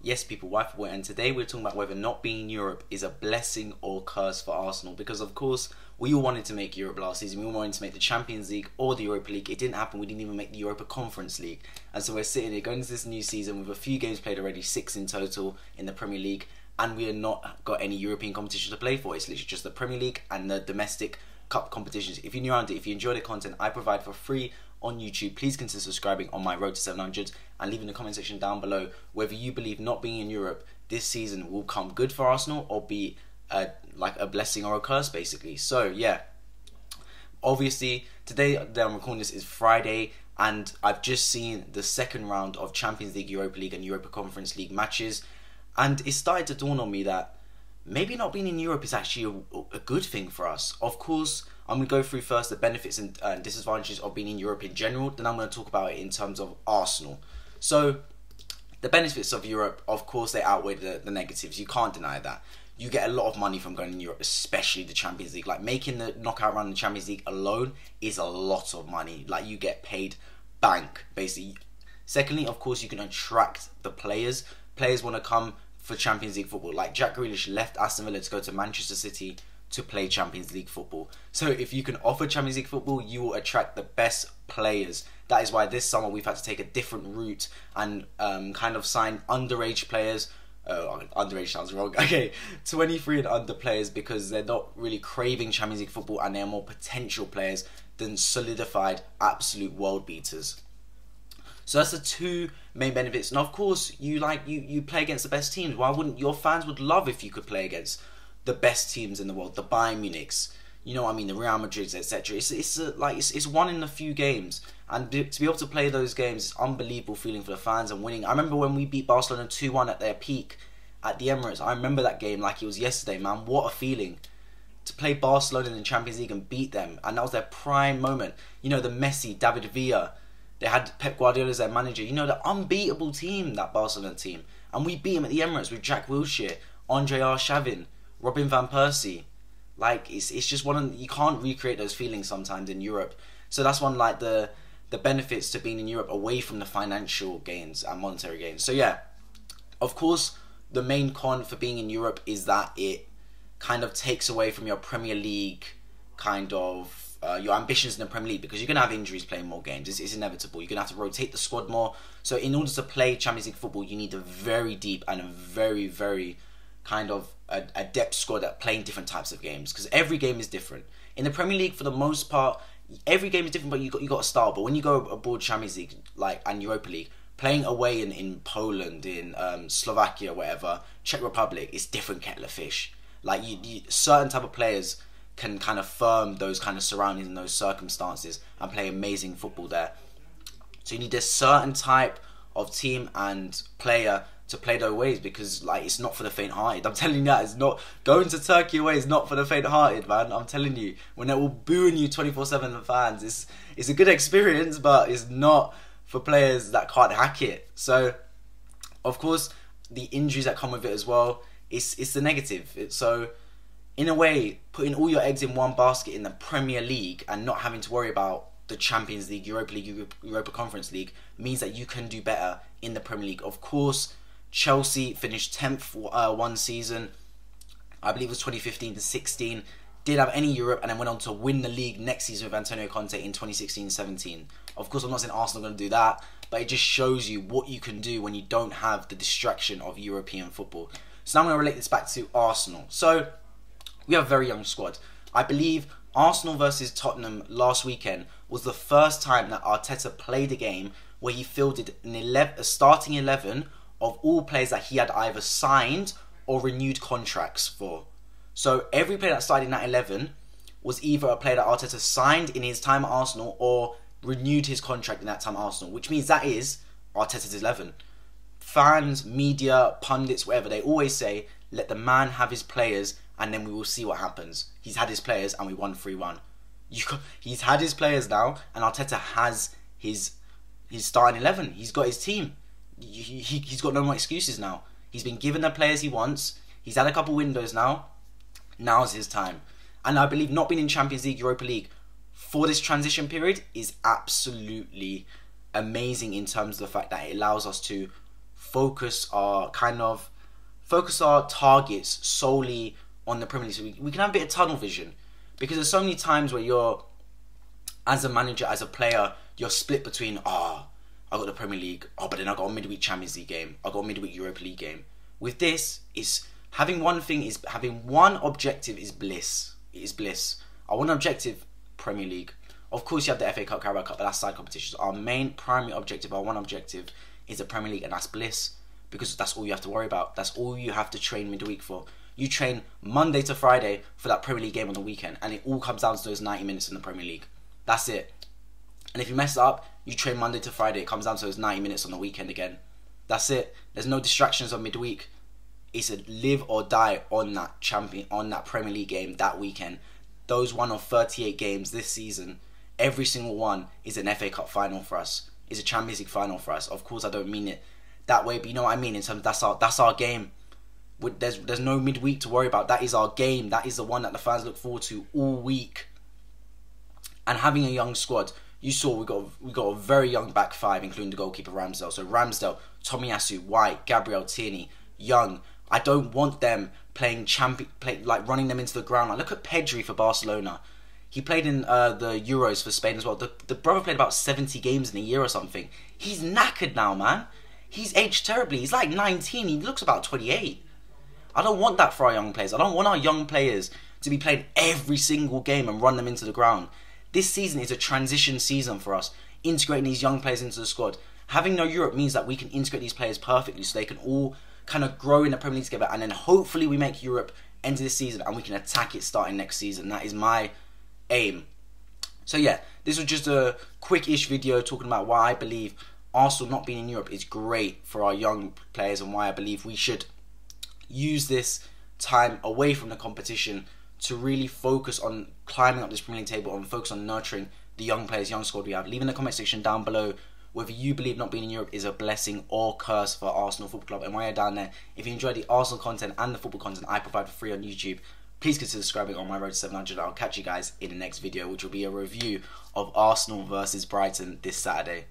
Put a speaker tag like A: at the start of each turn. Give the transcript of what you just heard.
A: Yes, people, Wi-Fi, and today we're talking about whether not being in Europe is a blessing or curse for Arsenal. Because of course, we all wanted to make Europe last season. We all wanted to make the Champions League or the Europa League. It didn't happen. We didn't even make the Europa Conference League. And so we're sitting here going into this new season with a few games played already, 6 in total in the Premier League, and we have not got any European competition to play for. It's literally just the Premier League and the domestic cup competitions. If you're new around it, if you enjoy the content I provide for free on YouTube, please consider subscribing on my road to 700 and leave in the comment section down below whether you believe not being in Europe this season will come good for Arsenal or be like a blessing or a curse, basically. So yeah, obviously today that I'm recording this is Friday, and I've just seen the second round of Champions League, Europa League and Europa Conference League matches, and it started to dawn on me that maybe not being in Europe is actually a good thing for us. Of course, I'm going to go through first the benefits and disadvantages of being in Europe in general, then I'm going to talk about it in terms of Arsenal. So, the benefits of Europe, of course, they outweigh the negatives. You can't deny that. You get a lot of money from going in Europe, especially the Champions League. Like, making the knockout round in the Champions League alone is a lot of money. Like, you get paid bank, basically. Secondly, of course, you can attract the players. Players want to come for Champions League football. Like, Jack Grealish left Aston Villa to go to Manchester City to play Champions League football. So if you can offer Champions League football, you will attract the best players. That is why this summer we've had to take a different route and kind of sign underage players. Underage sounds wrong. Okay, 23 and under players, because they're not really craving Champions League football and they're more potential players than solidified absolute world beaters. So that's the two main benefits. And of course, you play against the best teams. Why wouldn't your fans would love if you could play against the best teams in the world, the Bayern Munichs, you know what I mean, the Real Madrids, etc. It's one in a few games, and to be able to play those games is unbelievable feeling for the fans and winning. I remember when we beat Barcelona 2-1 at their peak at the Emirates. I remember that game like it was yesterday, man. What a feeling to play Barcelona in the Champions League and beat them, and that was their prime moment. You know, the Messi, David Villa, they had Pep Guardiola as their manager. You know, the unbeatable team, that Barcelona team, and we beat them at the Emirates with Jack Wilshere, Andre Arshavin, Robin van Persie. Like, it's just one of, you can't recreate those feelings sometimes in Europe. So that's one, like, the benefits to being in Europe away from the financial gains and monetary gains. So yeah, of course, the main con for being in Europe is that it kind of takes away from your Premier League kind of your ambitions in the Premier League, because you're going to have injuries playing more games. It's inevitable. You're going to have to rotate the squad more. So in order to play Champions League football, you need a very deep and a very, very kind of a depth squad at playing different types of games, because every game is different. In the Premier League, for the most part, every game is different, but you got a style. But when you go aboard Champions League and Europa League, playing away in Poland, in Slovakia, whatever, Czech Republic, it's different kettle of fish. Like, certain type of players can kind of firm those kind of surroundings and those circumstances and play amazing football there. So you need a certain type of team and player to play those ways, because like, it's not for the faint-hearted. I'm telling you that. It's not, going to Turkey away is not for the faint-hearted, man. I'm telling you, when they're all booing you 24/7 fans, it's a good experience, but it's not for players that can't hack it. So of course, the injuries that come with it as well, it's the negative. So in a way, putting all your eggs in one basket in the Premier League and not having to worry about the Champions League, Europa League, Europa Conference League means that you can do better in the Premier League. Of course, Chelsea finished 10th one season, I believe it was 2015 to 16, didn't have any Europe, and then went on to win the league next season with Antonio Conte in 2016-17. Of course, I'm not saying Arsenal are going to do that, but it just shows you what you can do when you don't have the distraction of European football. So now I'm going to relate this back to Arsenal. So we have a very young squad. I believe Arsenal versus Tottenham last weekend was the first time that Arteta played a game where he fielded a starting 11 of all players that he had either signed or renewed contracts for. So every player that started in that 11 was either a player that Arteta signed in his time at Arsenal or renewed his contract in that time at Arsenal, which means that is Arteta's 11. Fans, media, pundits, whatever, they always say, let the man have his players and then we will see what happens. He's had his players and we won 3-1. He's had his players now, and Arteta has his starting 11. He's got his team. He's got no more excuses now. He's been given the players he wants. He's had a couple windows now. Now's his time. And I believe not being in Champions League, Europa League for this transition period is absolutely amazing in terms of the fact that it allows us to focus our targets solely on the Premier League, so we can have a bit of tunnel vision, because there's so many times where you're, as a manager, as a player, you're split between I got the Premier League, but then I got a midweek Champions League game, I got a midweek Europa League game. With this, is having one objective is bliss. It is bliss. Our one objective, Premier League. Of course, you have the FA Cup, Carabao Cup, but that's side competitions. Our main primary objective, our one objective, is the Premier League, and that's bliss, because that's all you have to worry about. That's all you have to train midweek for. You train Monday to Friday for that Premier League game on the weekend, and it all comes down to those 90 minutes in the Premier League. That's it. And if you mess up, you train Monday to Friday. It comes down to those 90 minutes on the weekend again. That's it. There's no distractions on midweek. It's a live or die on that Premier League game that weekend. Those one of 38 games this season, every single one is an FA Cup final for us. Is a Champions League final for us. Of course, I don't mean it that way, but you know what I mean. In terms of that's our game. There's no midweek to worry about. That is our game. That is the one that the fans look forward to all week. And having a young squad, you saw we got a very young back five, including the goalkeeper Ramsdale. So Ramsdale, Tomiyasu, White, Gabriel, Tierney, young. I don't want them playing running them into the ground. Like, look at Pedri for Barcelona. He played in the Euros for Spain as well. The brother played about 70 games in a year or something. He's knackered now, man. He's aged terribly. He's like 19. He looks about 28. I don't want that for our young players. I don't want our young players to be playing every single game and run them into the ground. This season is a transition season for us, integrating these young players into the squad. Having no Europe means that we can integrate these players perfectly, so they can all kind of grow in the Premier League together, and then hopefully we make Europe end of this season and we can attack it starting next season. That is my aim. So yeah, this was just a quick-ish video talking about why I believe Arsenal not being in Europe is great for our young players, and why I believe we should use this time away from the competition to really focus on climbing up this Premier League table and focus on nurturing the young players, young squad we have. Leave in the comment section down below whether you believe not being in Europe is a blessing or curse for Arsenal Football Club. And while you're down there, if you enjoy the Arsenal content and the football content I provide for free on YouTube, please consider subscribing on my road to 700. I'll catch you guys in the next video, which will be a review of Arsenal versus Brighton this Saturday.